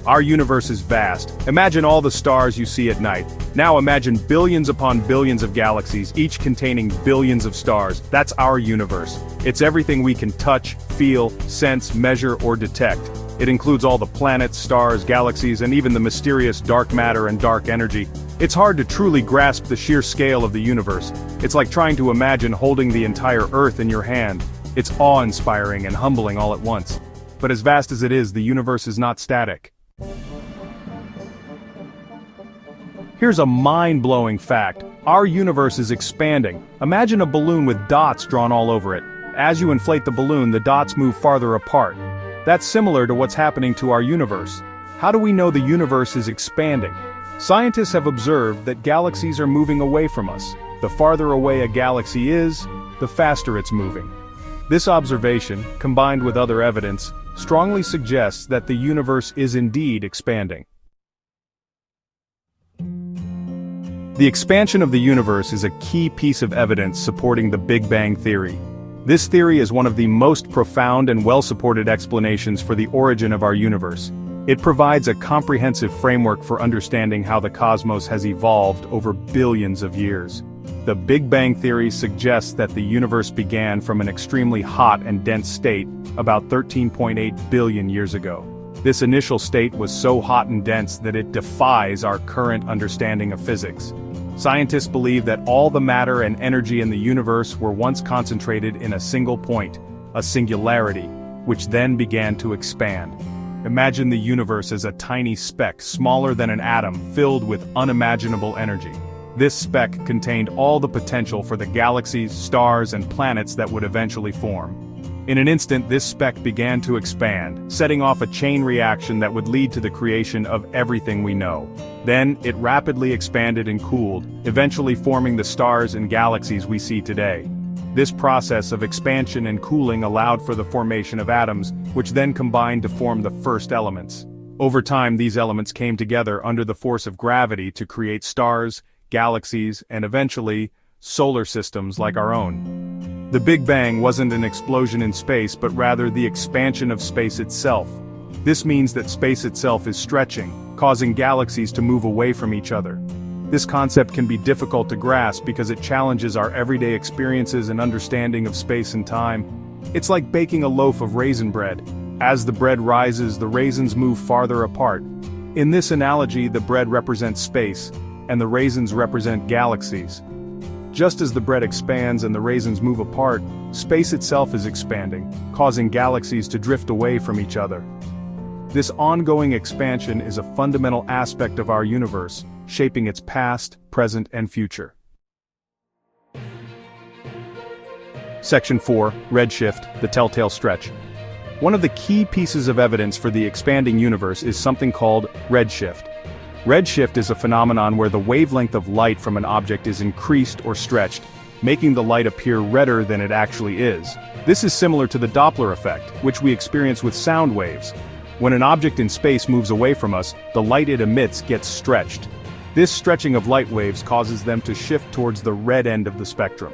Our universe is vast. Imagine all the stars you see at night. Now imagine billions upon billions of galaxies, each containing billions of stars. That's our universe. It's everything we can touch, feel, sense, measure, or detect. It includes all the planets, stars, galaxies, and even the mysterious dark matter and dark energy. It's hard to truly grasp the sheer scale of the universe. It's like trying to imagine holding the entire Earth in your hand. It's awe-inspiring and humbling all at once. But as vast as it is, the universe is not static. Here's a mind-blowing fact. Our universe is expanding. Imagine a balloon with dots drawn all over it. As you inflate the balloon, the dots move farther apart. That's similar to what's happening to our universe. How do we know the universe is expanding? Scientists have observed that galaxies are moving away from us. The farther away a galaxy is, the faster it's moving. This observation, combined with other evidence, strongly suggests that the universe is indeed expanding. The expansion of the universe is a key piece of evidence supporting the Big Bang theory. This theory is one of the most profound and well-supported explanations for the origin of our universe. It provides a comprehensive framework for understanding how the cosmos has evolved over billions of years. The Big Bang theory suggests that the universe began from an extremely hot and dense state about 13.8 billion years ago. This initial state was so hot and dense that it defies our current understanding of physics. Scientists believe that all the matter and energy in the universe were once concentrated in a single point, a singularity, which then began to expand. Imagine the universe as a tiny speck smaller than an atom filled with unimaginable energy. This speck contained all the potential for the galaxies, stars, and planets that would eventually form. In an instant, this speck began to expand, setting off a chain reaction that would lead to the creation of everything we know. Then, it rapidly expanded and cooled, eventually forming the stars and galaxies we see today. This process of expansion and cooling allowed for the formation of atoms, which then combined to form the first elements. Over time, these elements came together under the force of gravity to create stars, galaxies, and eventually, solar systems like our own. The Big Bang wasn't an explosion in space, but rather the expansion of space itself. This means that space itself is stretching, causing galaxies to move away from each other. This concept can be difficult to grasp because it challenges our everyday experiences and understanding of space and time. It's like baking a loaf of raisin bread. As the bread rises, the raisins move farther apart. In this analogy, the bread represents space, and the raisins represent galaxies. Just as the bread expands and the raisins move apart, space itself is expanding, causing galaxies to drift away from each other. This ongoing expansion is a fundamental aspect of our universe, shaping its past, present, and future. Section 4, Redshift, the Telltale Stretch. One of the key pieces of evidence for the expanding universe is something called redshift. Redshift is a phenomenon where the wavelength of light from an object is increased or stretched, making the light appear redder than it actually is. This is similar to the Doppler effect, which we experience with sound waves. When an object in space moves away from us, the light it emits gets stretched. This stretching of light waves causes them to shift towards the red end of the spectrum.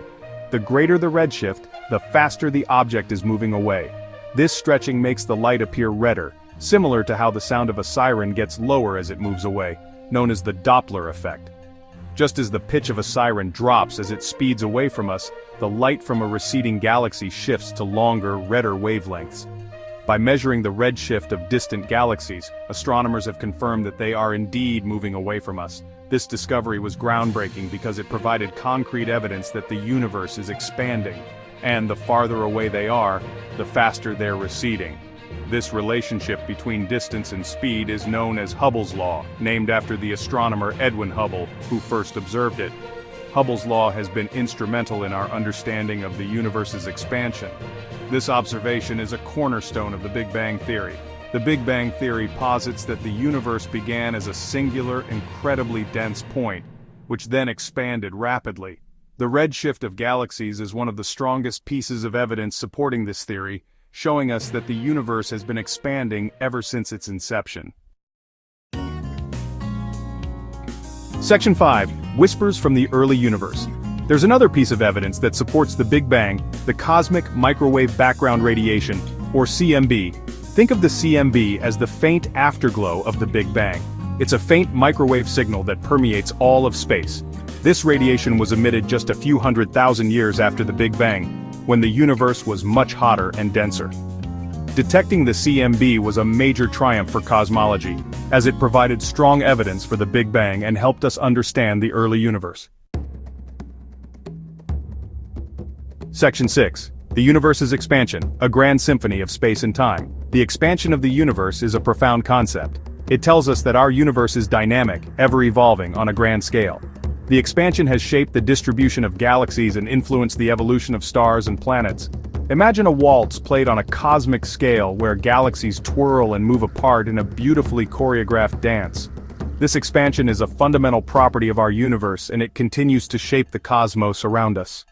The greater the redshift, the faster the object is moving away. This stretching makes the light appear redder, similar to how the sound of a siren gets lower as it moves away, known as the Doppler effect. Just as the pitch of a siren drops as it speeds away from us, the light from a receding galaxy shifts to longer, redder wavelengths. By measuring the redshift of distant galaxies, astronomers have confirmed that they are indeed moving away from us. This discovery was groundbreaking because it provided concrete evidence that the universe is expanding, and the farther away they are, the faster they're receding. This relationship between distance and speed is known as Hubble's law, named after the astronomer Edwin Hubble, who first observed it. Hubble's law has been instrumental in our understanding of the universe's expansion. This observation is a cornerstone of the Big Bang theory. The Big Bang theory posits that the universe began as a singular, incredibly dense point, which then expanded rapidly. The redshift of galaxies is one of the strongest pieces of evidence supporting this theory, showing us that the universe has been expanding ever since its inception. Section 5, Whispers from the Early Universe. There's another piece of evidence that supports the Big Bang, the cosmic microwave background radiation, or CMB. Think of the CMB as the faint afterglow of the Big Bang. It's a faint microwave signal that permeates all of space. This radiation was emitted just a few 100,000 years after the Big Bang, when the universe was much hotter and denser. Detecting the CMB was a major triumph for cosmology, as it provided strong evidence for the Big Bang and helped us understand the early universe. Section 6. The universe's expansion, a grand symphony of space and time. The expansion of the universe is a profound concept. It tells us that our universe is dynamic, ever-evolving on a grand scale. The expansion has shaped the distribution of galaxies and influenced the evolution of stars and planets. Imagine a waltz played on a cosmic scale where galaxies twirl and move apart in a beautifully choreographed dance. This expansion is a fundamental property of our universe, and it continues to shape the cosmos around us.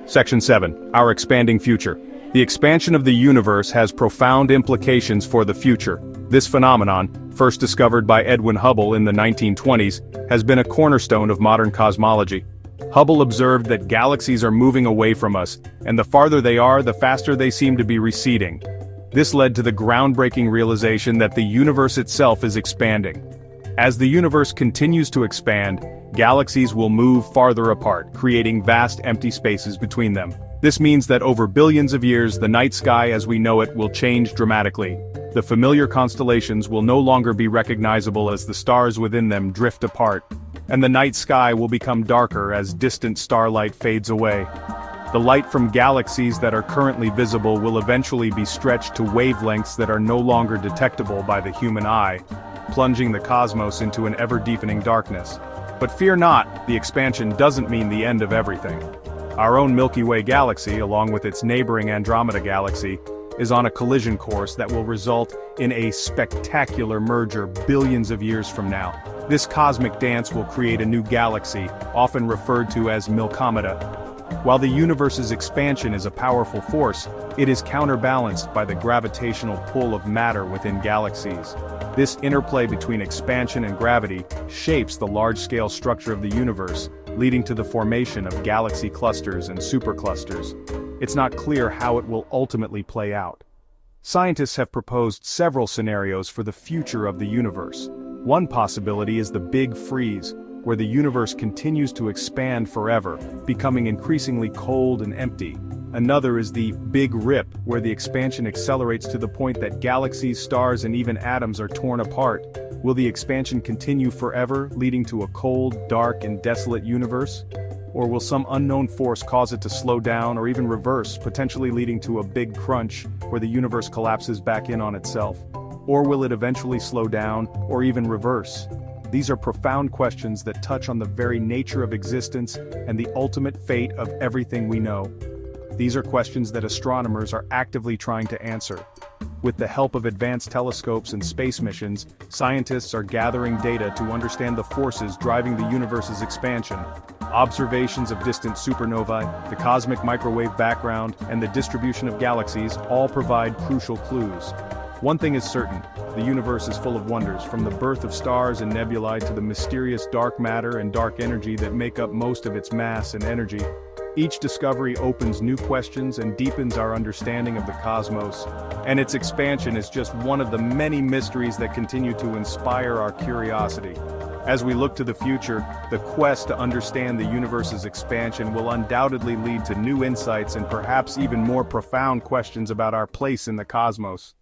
Section 7. Our expanding future. The expansion of the universe has profound implications for the future. This phenomenon, first discovered by Edwin Hubble in the 1920s, has been a cornerstone of modern cosmology. Hubble observed that galaxies are moving away from us, and the farther they are, the faster they seem to be receding. This led to the groundbreaking realization that the universe itself is expanding. As the universe continues to expand, galaxies will move farther apart, creating vast empty spaces between them. This means that over billions of years, the night sky as we know it will change dramatically. The familiar constellations will no longer be recognizable as the stars within them drift apart, and the night sky will become darker as distant starlight fades away. The light from galaxies that are currently visible will eventually be stretched to wavelengths that are no longer detectable by the human eye, plunging the cosmos into an ever-deepening darkness. But fear not, the expansion doesn't mean the end of everything. Our own Milky Way galaxy, along with its neighboring Andromeda galaxy, is on a collision course that will result in a spectacular merger billions of years from now. This cosmic dance will create a new galaxy, often referred to as Milkomeda. While the universe's expansion is a powerful force, it is counterbalanced by the gravitational pull of matter within galaxies. This interplay between expansion and gravity shapes the large-scale structure of the universe, leading to the formation of galaxy clusters and superclusters. It's not clear how it will ultimately play out. Scientists have proposed several scenarios for the future of the universe. One possibility is the Big Freeze, where the universe continues to expand forever, becoming increasingly cold and empty. Another is the Big Rip, where the expansion accelerates to the point that galaxies, stars, and even atoms are torn apart. Will the expansion continue forever, leading to a cold, dark, and desolate universe? Or will some unknown force cause it to slow down or even reverse, potentially leading to a big crunch, where the universe collapses back in on itself? Or will it eventually slow down, or even reverse? These are profound questions that touch on the very nature of existence and the ultimate fate of everything we know. These are questions that astronomers are actively trying to answer. With the help of advanced telescopes and space missions, scientists are gathering data to understand the forces driving the universe's expansion. Observations of distant supernovae, the cosmic microwave background, and the distribution of galaxies all provide crucial clues. One thing is certain, the universe is full of wonders, from the birth of stars and nebulae to the mysterious dark matter and dark energy that make up most of its mass and energy. Each discovery opens new questions and deepens our understanding of the cosmos, and its expansion is just one of the many mysteries that continue to inspire our curiosity. As we look to the future, the quest to understand the universe's expansion will undoubtedly lead to new insights and perhaps even more profound questions about our place in the cosmos.